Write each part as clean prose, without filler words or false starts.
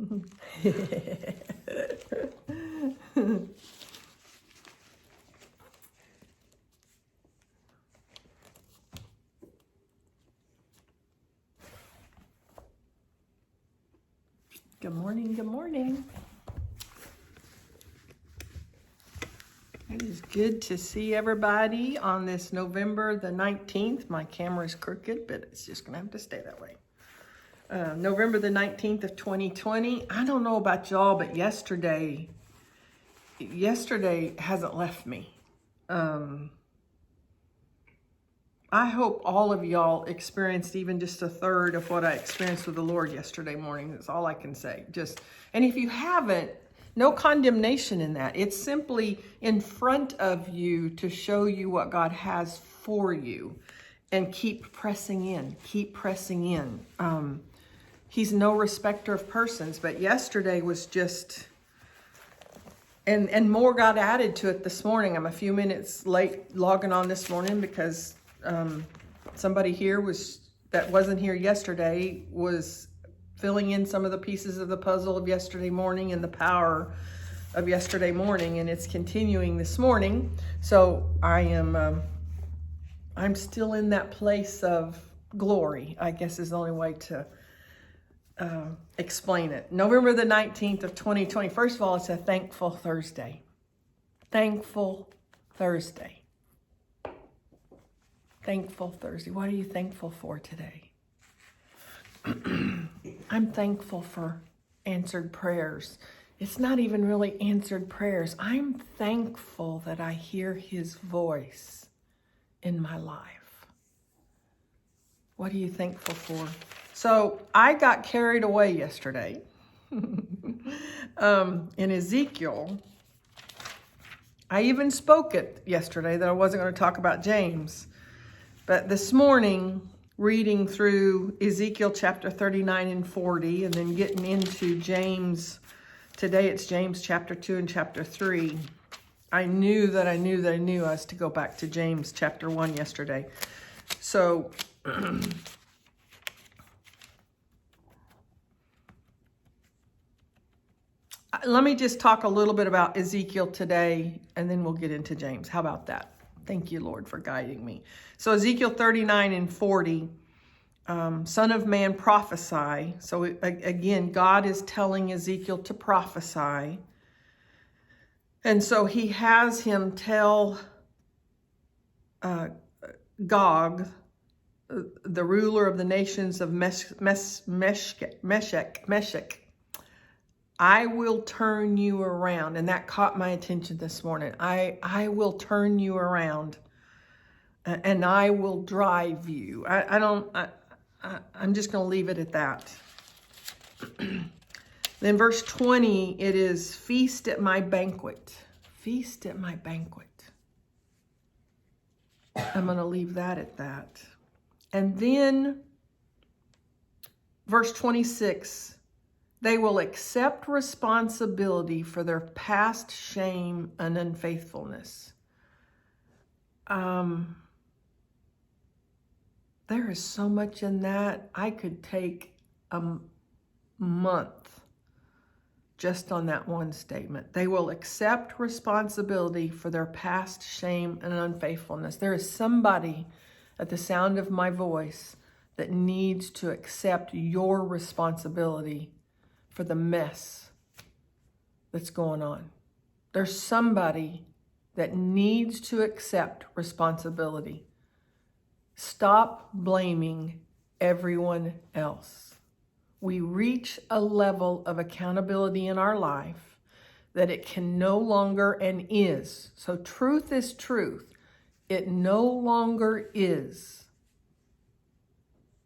Good morning, good morning. It is good to see everybody on this November the 19th. My camera's crooked, but it's just gonna have to stay that way. November the 19th of 2020. I don't know about y'all, but yesterday hasn't left me. I hope all of y'all experienced even just a third of what I experienced with the Lord yesterday morning. That's all I can say. And if you haven't, no condemnation in that. It's simply in front of you to show you what God has for you, and keep pressing in, He's no respecter of persons, but yesterday was just, and more got added to it this morning. I'm a few minutes late logging on this morning because somebody here that wasn't here yesterday was filling in some of the pieces of the puzzle of yesterday morning and the power of yesterday morning, and it's continuing this morning. So I'm still in that place of glory, I guess is the only way to explain it. November the 19th of 2020. First of all, it's a thankful Thursday. Thankful Thursday. Thankful Thursday. What are you thankful for today? I'm thankful for answered prayers. It's not even really answered prayers. I'm thankful that I hear His voice in my life. What are you thankful for? So I got carried away yesterday. In Ezekiel, I even spoke it yesterday that I wasn't going to talk about James. But this morning, reading through Ezekiel chapter 39 and 40, and then getting into James, today it's James chapter 2 and chapter 3. I knew I was to go back to James chapter 1 yesterday. So let me just talk a little bit about Ezekiel today, and then we'll get into James. How about that? Thank you, Lord, for guiding me. So Ezekiel 39 and 40, Son of man, prophesy. So again, God is telling Ezekiel to prophesy. And so he has him tell Gog, the ruler of the nations of Meshech, I will turn you around. And that caught my attention this morning. I will turn you around, and I will drive you. I'm just going to leave it at that. Then verse 20, it is feast at my banquet. Feast at my banquet. I'm going to leave that at that. And then verse 26, they will accept responsibility for their past shame and unfaithfulness. There is so much in that. I could take a month just on that one statement. They will accept responsibility for their past shame and unfaithfulness. There is somebody at the sound of my voice that needs to accept your responsibility for the mess that's going on. There's somebody that needs to accept responsibility. Stop blaming everyone else. We reach a level of accountability in our life that it can no longer, and is. So truth is truth. It no longer is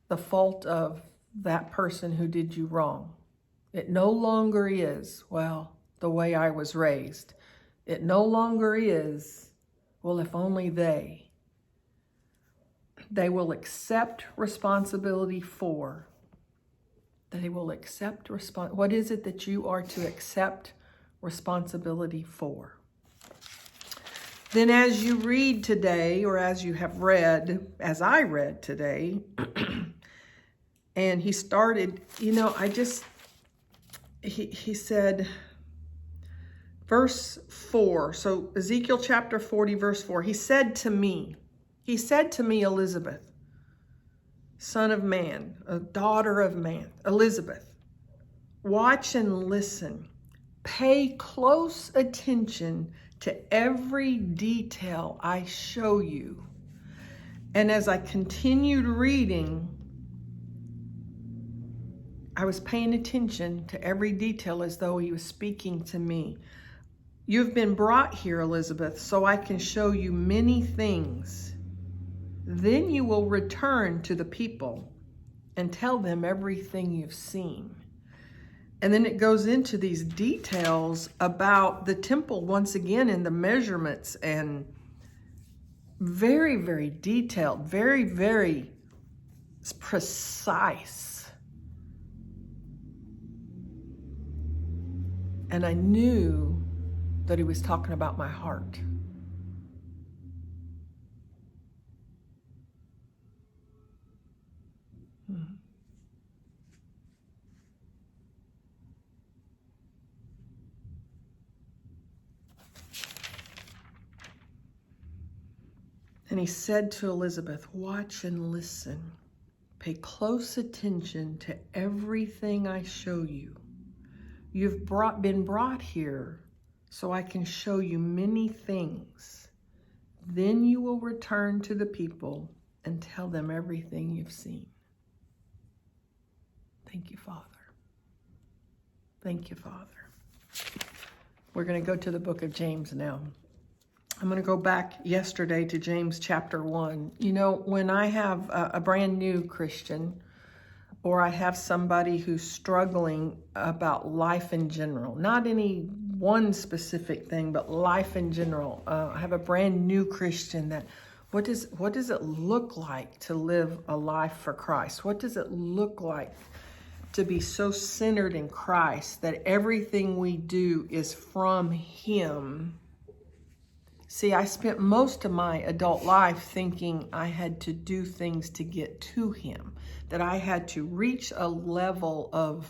the fault of that person who did you wrong. It no longer is, well, the way I was raised. It no longer is, well, if only they. They will accept responsibility for. They will accept what is it that you are to accept responsibility for? Then as you read today, or as you have read, as I read today, and he started, he said, verse 4, so Ezekiel chapter 40, verse 4, he said to me, Elizabeth, son of man, a daughter of man, Elizabeth, watch and listen. Pay close attention to every detail I show you. And as I continued reading, I was paying attention to every detail as though he was speaking to me. You've been brought here, Elizabeth, so I can show you many things. Then you will return to the people and tell them everything you've seen. And then it goes into these details about the temple once again, and the measurements, and very, very detailed, very, very precise. And I knew that he was talking about my heart. And he said to Elizabeth, watch and listen. Pay close attention to everything I show you. You've been brought here so I can show you many things. Then you will return to the people and tell them everything you've seen. Thank you, Father. Thank you, Father. We're going to go to the book of James now. I'm going to go back yesterday to James chapter 1. You know, when I have a brand new Christian, or I have somebody who's struggling about life in general, not any one specific thing, but life in general. I have a brand new Christian that, what does it look like to live a life for Christ? What does it look like to be so centered in Christ that everything we do is from Him? See, I spent most of my adult life thinking I had to do things to get to Him, that I had to reach a level of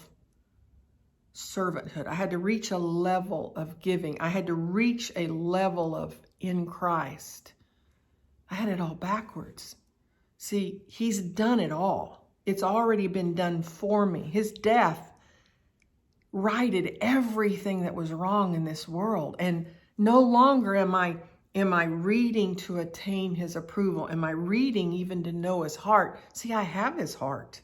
servanthood. I had to reach a level of giving. I had to reach a level of in Christ. I had it all backwards. See, He's done it all. It's already been done for me. His death righted everything that was wrong in this world. And no longer am I reading to attain His approval? Am I reading even to know His heart? See, I have His heart.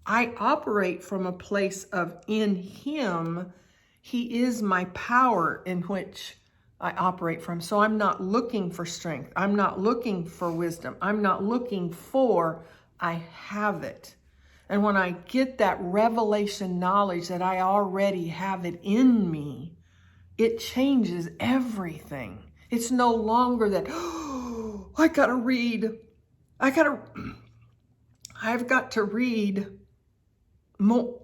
I operate from a place of in Him. He is my power in which I operate from. So I'm not looking for strength. I'm not looking for wisdom. I'm not looking for, I have it. And when I get that revelation knowledge that I already have it in me, it changes everything. It's no longer that, oh, I've got to read more.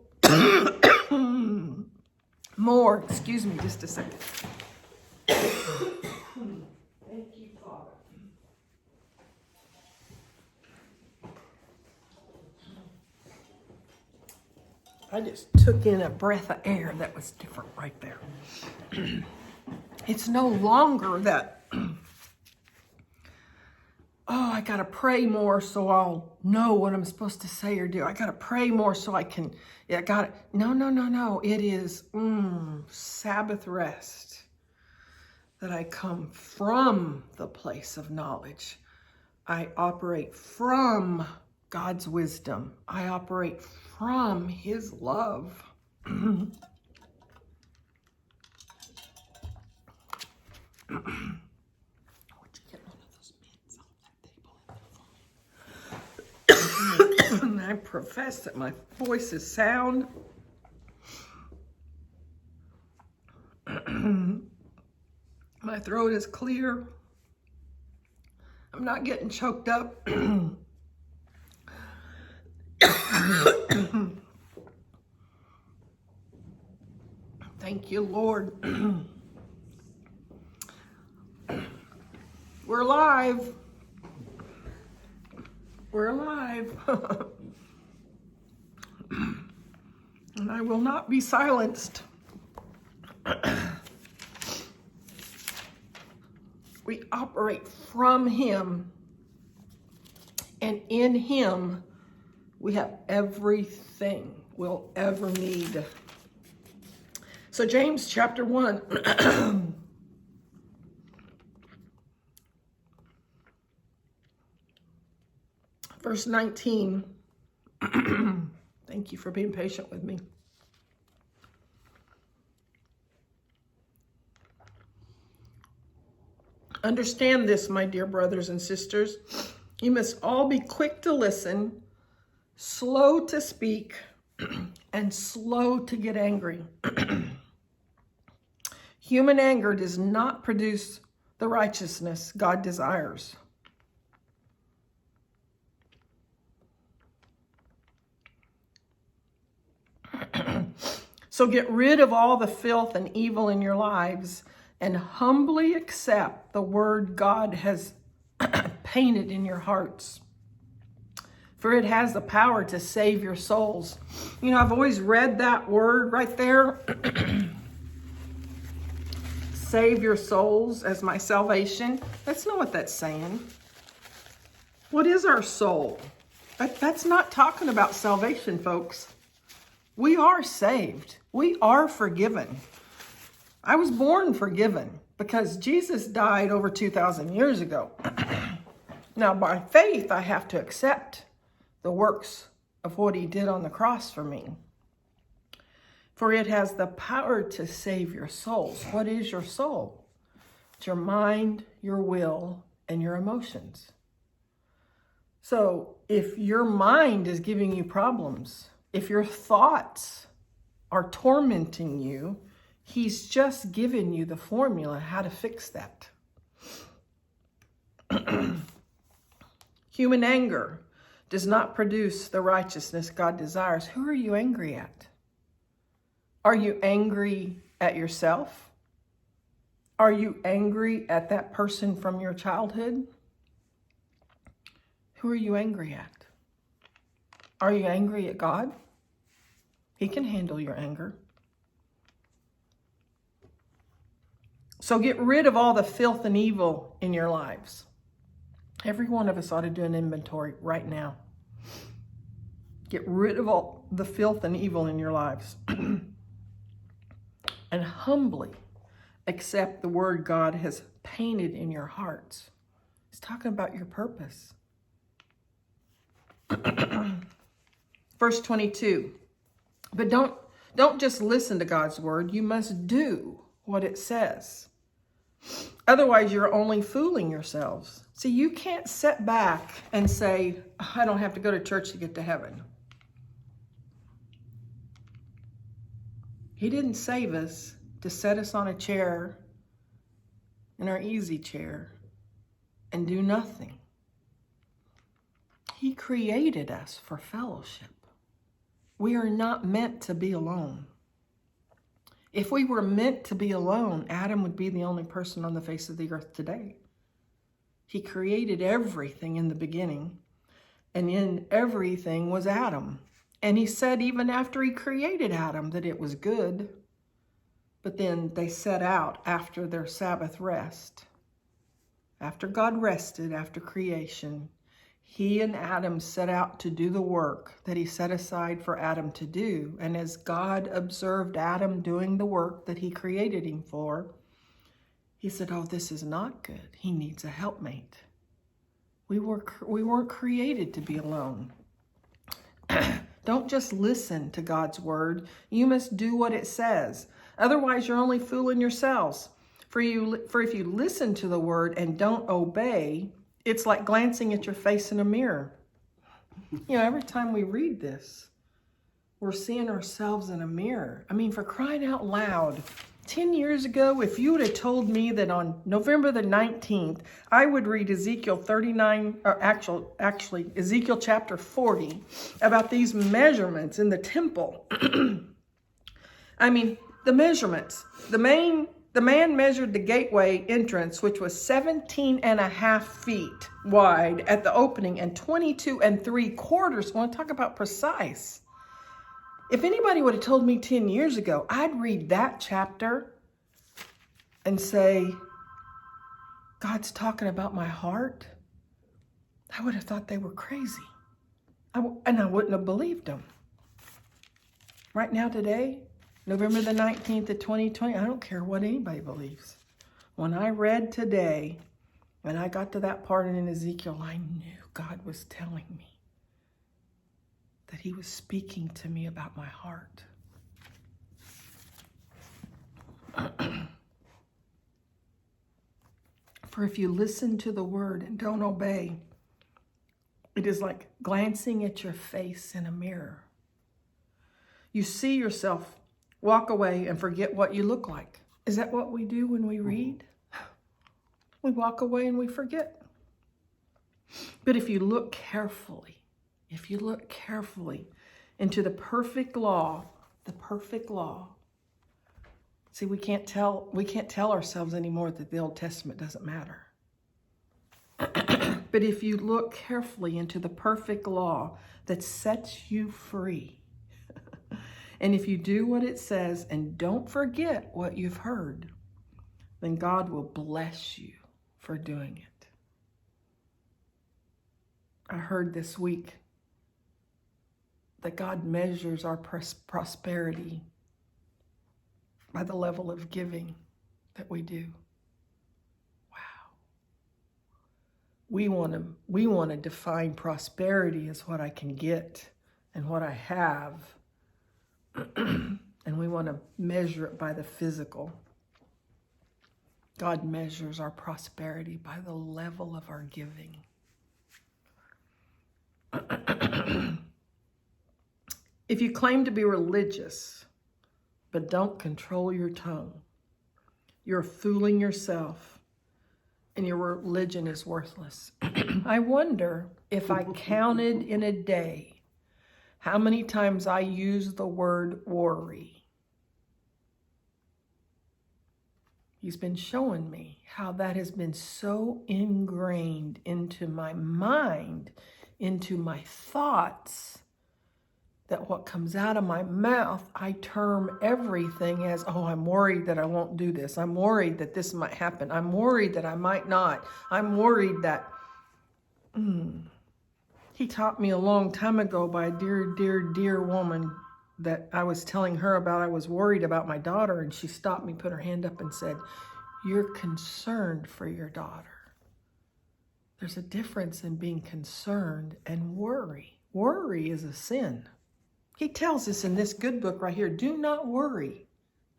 More. Excuse me just a second. Thank you, Father. I just took in a breath of air that was different right there. It's no longer that, oh, I got to pray more so I'll know what I'm supposed to say or do. I got to pray more so I can, No. It is Sabbath rest that I come from the place of knowledge. I operate from God's wisdom. I operate from His love. Would you get one of those mints off that table in there for me? And I profess that my voice is sound. My throat is clear. I'm not getting choked up. Thank you, Lord. We're alive. We're alive. And I will not be silenced. We operate from Him, and in Him we have everything we'll ever need. So James chapter 1, verse 19. Thank you for being patient with me. Understand this, my dear brothers and sisters. You must all be quick to listen, slow to speak, and slow to get angry. Human anger does not produce the righteousness God desires. So get rid of all the filth and evil in your lives and humbly accept the word God has painted in your hearts. For it has the power to save your souls. You know, I've always read that word right there. Save your souls as my salvation. That's not what that's saying. What is our soul? That's not talking about salvation, folks. We are saved. We are forgiven. I was born forgiven because Jesus died over 2,000 years ago. Now, by faith, I have to accept the works of what He did on the cross for me. For it has the power to save your souls. What is your soul? It's your mind, your will, and your emotions. So if your mind is giving you problems, if your thoughts are tormenting you, He's just given you the formula how to fix that. Human anger does not produce the righteousness God desires. Who are you angry at? Are you angry at yourself? Are you angry at that person from your childhood? Who are you angry at? Are you angry at God? He can handle your anger. So get rid of all the filth and evil in your lives. Every one of us ought to do an inventory right now. Get rid of all the filth and evil in your lives. And humbly accept the word God has painted in your hearts. He's talking about your purpose. Verse 22. But don't just listen to God's word. You must do what it says. Otherwise, you're only fooling yourselves. See, you can't sit back and say, I don't have to go to church to get to heaven. He didn't save us to set us on a chair, in our easy chair, and do nothing. He created us for fellowship. We are not meant to be alone. If we were meant to be alone, Adam would be the only person on the face of the earth today. He created everything in the beginning, and in everything was Adam. And He said even after He created Adam that it was good. But then they set out after their Sabbath rest. After God rested, after creation, He and Adam set out to do the work that He set aside for Adam to do. And as God observed Adam doing the work that He created him for, He said, oh, this is not good. He needs a helpmate. We weren't created to be alone. Don't just listen to God's word. You must do what it says. Otherwise, you're only fooling yourselves. For if you listen to the word and don't obey, it's like glancing at your face in a mirror. You know, every time we read this, we're seeing ourselves in a mirror. I mean, for crying out loud, 10 years ago, if you would have told me that on November the 19th, I would read Ezekiel 39, or actually Ezekiel chapter 40, about these measurements in the temple. I mean, the measurements. The man measured the gateway entrance, which was 17.5 feet wide at the opening and 22 3/4. I want to talk about precise. If anybody would have told me 10 years ago, I'd read that chapter and say, God's talking about my heart, I would have thought they were crazy. And I wouldn't have believed them. Right now, today, November the 19th of 2020, I don't care what anybody believes. When I read today, when I got to that part in Ezekiel, I knew God was telling me that he was speaking to me about my heart. For if you listen to the word and don't obey, it is like glancing at your face in a mirror. You see yourself, walk away, and forget what you look like. Is that what we do when we read? We walk away and we forget. But if you look carefully into the perfect law, see, we can't tell ourselves anymore that the Old Testament doesn't matter. But if you look carefully into the perfect law that sets you free, and if you do what it says and don't forget what you've heard, then God will bless you for doing it. I heard this week that God measures our prosperity by the level of giving that we do. Wow. We want to define prosperity as what I can get and what I have. And we want to measure it by the physical. God measures our prosperity by the level of our giving. If you claim to be religious, but don't control your tongue, you're fooling yourself, and your religion is worthless. I wonder if I counted in a day how many times I use the word worry. He's been showing me how that has been so ingrained into my mind, into my thoughts, that what comes out of my mouth, I term everything as, oh, I'm worried that I won't do this. I'm worried that this might happen. I'm worried that I might not. I'm worried that... He taught me a long time ago by a dear woman that I was telling her about. I was worried about my daughter, and she stopped me, put her hand up and said, you're concerned for your daughter. There's a difference in being concerned and worry. Worry is a sin. He tells us in this good book right here, do not worry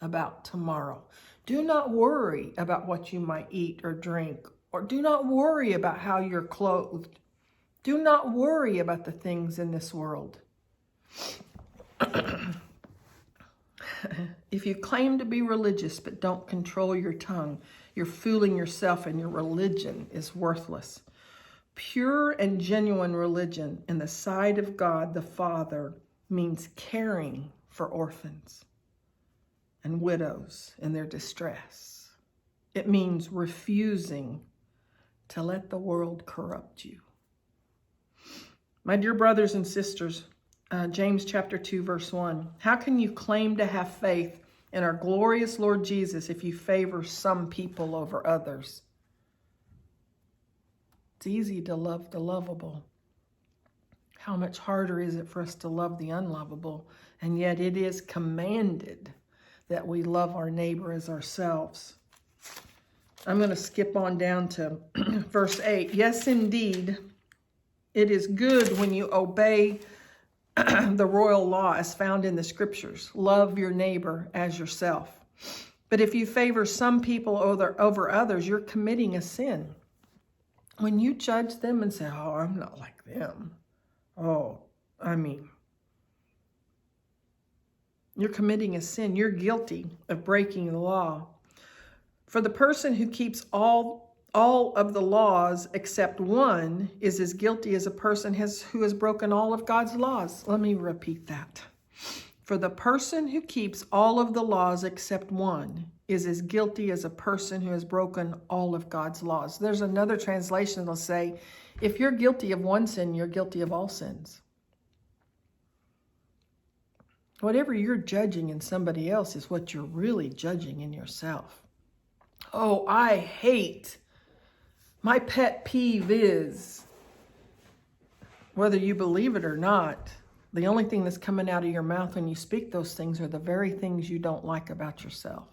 about tomorrow. Do not worry about what you might eat or drink, or do not worry about how you're clothed. Do not worry about the things in this world. If you claim to be religious but don't control your tongue, you're fooling yourself, and your religion is worthless. Pure and genuine religion in the sight of God the Father means caring for orphans and widows in their distress. It means refusing to let the world corrupt you. My dear brothers and sisters, James chapter 2, verse 1. How can you claim to have faith in our glorious Lord Jesus if you favor some people over others? It's easy to love the lovable. How much harder is it for us to love the unlovable? And yet it is commanded that we love our neighbor as ourselves. I'm going to skip on down to verse 8. Yes, indeed, it is good when you obey the royal law as found in the scriptures. Love your neighbor as yourself. But if you favor some people over others, you're committing a sin. When you judge them and say, oh, I'm not like them. You're committing a sin. You're guilty of breaking the law. For the person who keeps all of the laws except one is as guilty as a person who has broken all of God's laws. Let me repeat that. For the person who keeps all of the laws except one is as guilty as a person who has broken all of God's laws. There's another translation that'll say, if you're guilty of one sin, you're guilty of all sins. Whatever you're judging in somebody else is what you're really judging in yourself. Oh, my pet peeve is, whether you believe it or not, the only thing that's coming out of your mouth when you speak those things are the very things you don't like about yourself.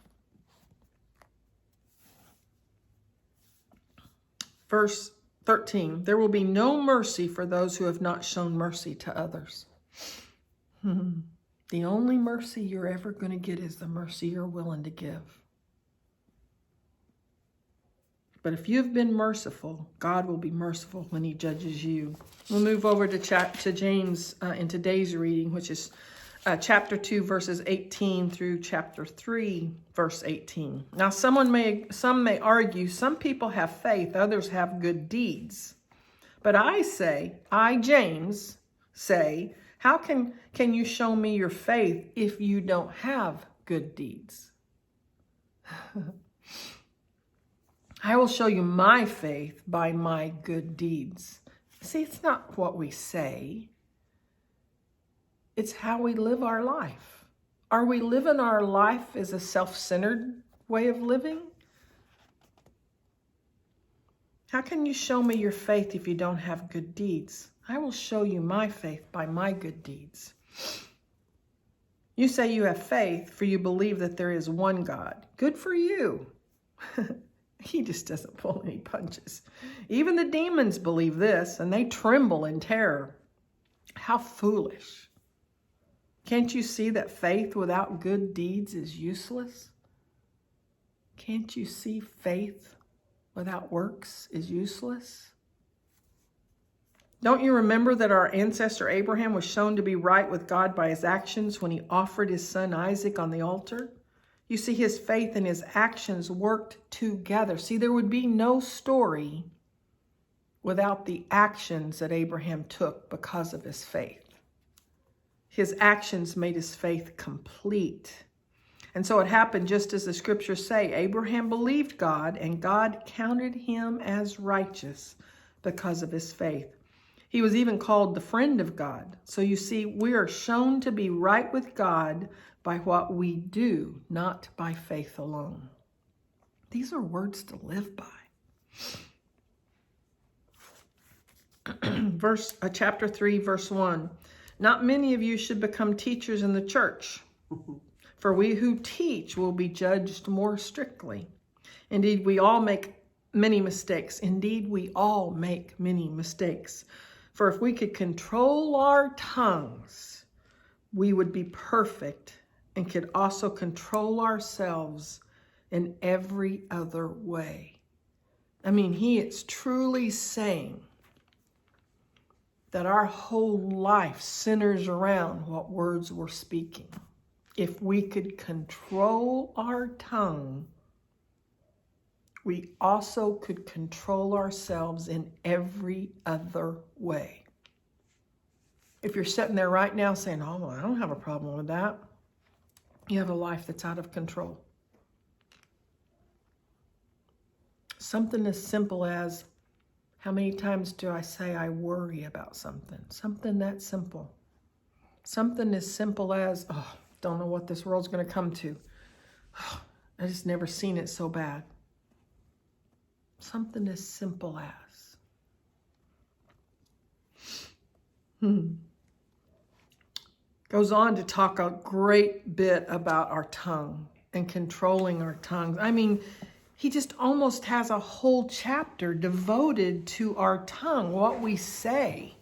Verse 13, there will be no mercy for those who have not shown mercy to others. The only mercy you're ever going to get is the mercy you're willing to give. But if you've been merciful, God will be merciful when he judges you. We'll move over to James in today's reading, which is chapter 2, verses 18 through chapter 3, verse 18. Now, some may argue, some people have faith, others have good deeds. But I, James, say, how can you show me your faith if you don't have good deeds? I will show you my faith by my good deeds. See, it's not what we say. It's how we live our life. Are we living our life as a self-centered way of living? How can you show me your faith if you don't have good deeds? I will show you my faith by my good deeds. You say you have faith, for you believe that there is one God. Good for you. He just doesn't pull any punches. Even the demons believe this, and they tremble in terror. How foolish. Can't you see that faith without good deeds is useless? Can't you see faith without works is useless? Don't you remember that our ancestor Abraham was shown to be right with God by his actions when he offered his son Isaac on the altar? You see, his faith and his actions worked together. See, there would be no story without the actions that Abraham took because of his faith. His actions made his faith complete. And so it happened just as the scriptures say. Abraham believed God, and God counted him as righteous because of his faith. He was even called the friend of God. So you see, we are shown to be right with God by what we do, not by faith alone. These are words to live by. Chapter 3, verse 1. Not many of you should become teachers in the church, for we who teach will be judged more strictly. Indeed, we all make many mistakes. For if we could control our tongues, we would be perfect and could also control ourselves in every other way. I mean, he is truly saying that our whole life centers around what words we're speaking. If we could control our tongue, we also could control ourselves in every other way. If you're sitting there right now saying, oh, well, I don't have a problem with that, you have a life that's out of control. Something as simple as, how many times do I say I worry about something? Something that simple. Something as simple as, oh, don't know what this world's going to come to. Oh, I just never seen it so bad. Something as simple as. Goes on to talk a great bit about our tongue and controlling our tongues. I mean, he just almost has a whole chapter devoted to our tongue, what we say.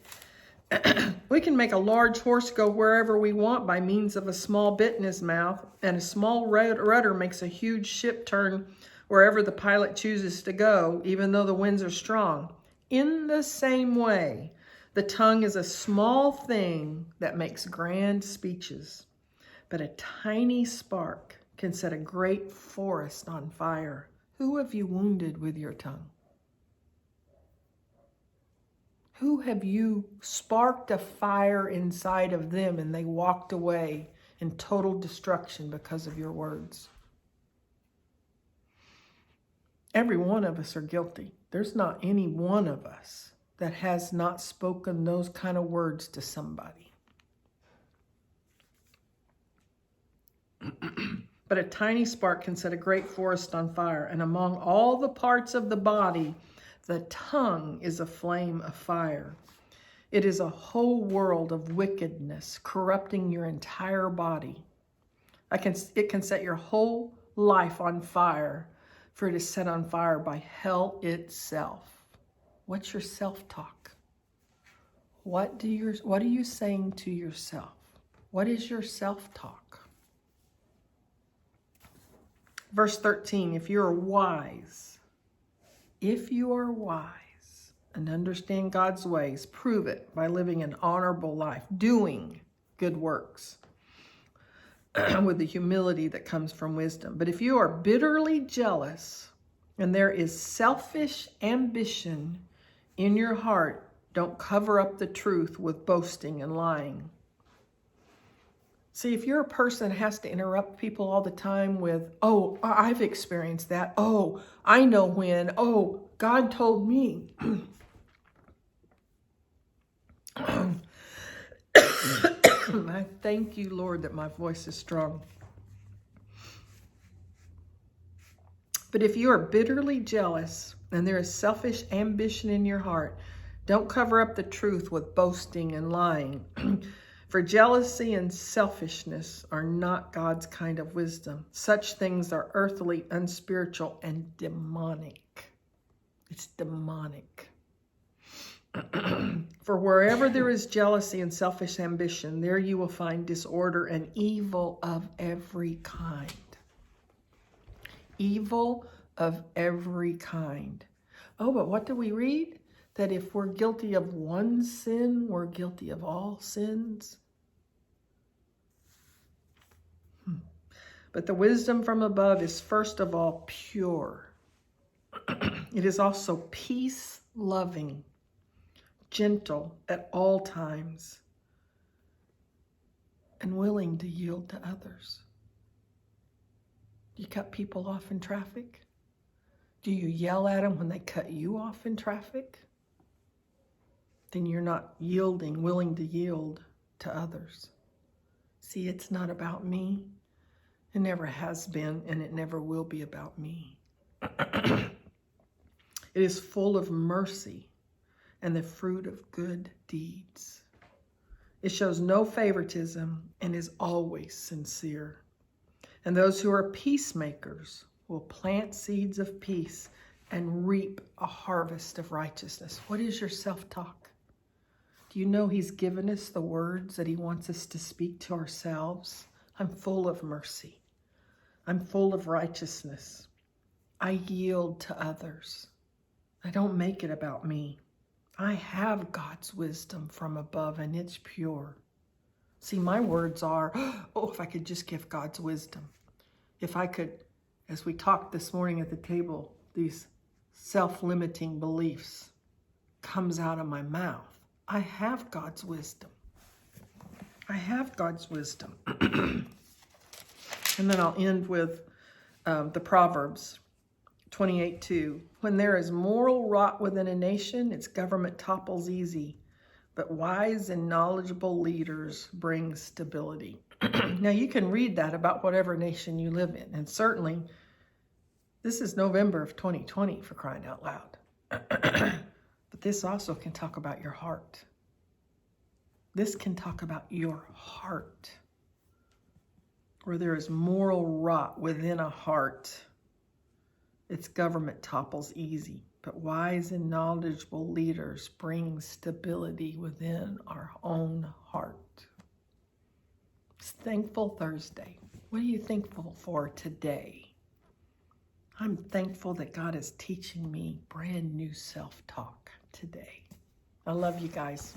We can make a large horse go wherever we want by means of a small bit in his mouth, and a small rudder makes a huge ship turn wherever the pilot chooses to go, even though the winds are strong. In the same way, the tongue is a small thing that makes grand speeches, but a tiny spark can set a great forest on fire. Who have you wounded with your tongue? Who have you sparked a fire inside of them and they walked away in total destruction because of your words? Every one of us are guilty. There's not any one of us that has not spoken those kind of words to somebody. But a tiny spark can set a great forest on fire. And among all the parts of the body, the tongue is a flame of fire. It is a whole world of wickedness, corrupting your entire body. It can set your whole life on fire, for it is set on fire by hell itself. What's your self-talk? What are you saying to yourself? What is your self-talk? Verse 13, if you are wise and understand God's ways, prove it by living an honorable life, doing good works with the humility that comes from wisdom. But if you are bitterly jealous and there is selfish ambition in your heart, don't cover up the truth with boasting and lying. See, if you're a person that has to interrupt people all the time with, oh, I've experienced that. Oh, I know when. Oh, God told me. I thank you, Lord, that my voice is strong. But if you are bitterly jealous and there is selfish ambition in your heart, don't cover up the truth with boasting and lying. For jealousy and selfishness are not God's kind of wisdom. Such things are earthly, unspiritual, and demonic. It's demonic. For wherever there is jealousy and selfish ambition, there you will find disorder and evil of every kind. Evil of every kind. Oh, but what do we read? That if we're guilty of one sin, we're guilty of all sins. But the wisdom from above is first of all pure. It is also peace-loving, gentle at all times, and willing to yield to others. Do you cut people off in traffic? Do you yell at them when they cut you off in traffic? Then you're not willing to yield to others. See, it's not about me. It never has been, and it never will be about me. It is full of mercy and the fruit of good deeds. It shows no favoritism and is always sincere. And those who are peacemakers will plant seeds of peace and reap a harvest of righteousness. What is your self-talk? Do you know He's given us the words that He wants us to speak to ourselves? I'm full of mercy. I'm full of righteousness. I yield to others. I don't make it about me. I have God's wisdom from above, and it's pure. See, my words are, oh, if I could just give God's wisdom. If I could, as we talked this morning at the table, these self-limiting beliefs comes out of my mouth. I have God's wisdom. I have God's wisdom. And then I'll end with the Proverbs 28:2. When there is moral rot within a nation, its government topples easy, but wise and knowledgeable leaders bring stability. Now you can read that about whatever nation you live in. And certainly, this is November of 2020, for crying out loud. But this also can talk about your heart. This can talk about your heart. Where there is moral rot within a heart, its government topples easy, but wise and knowledgeable leaders bring stability within our own heart. It's Thankful Thursday. What are you thankful for today? I'm thankful that God is teaching me brand new self-talk today. I love you guys.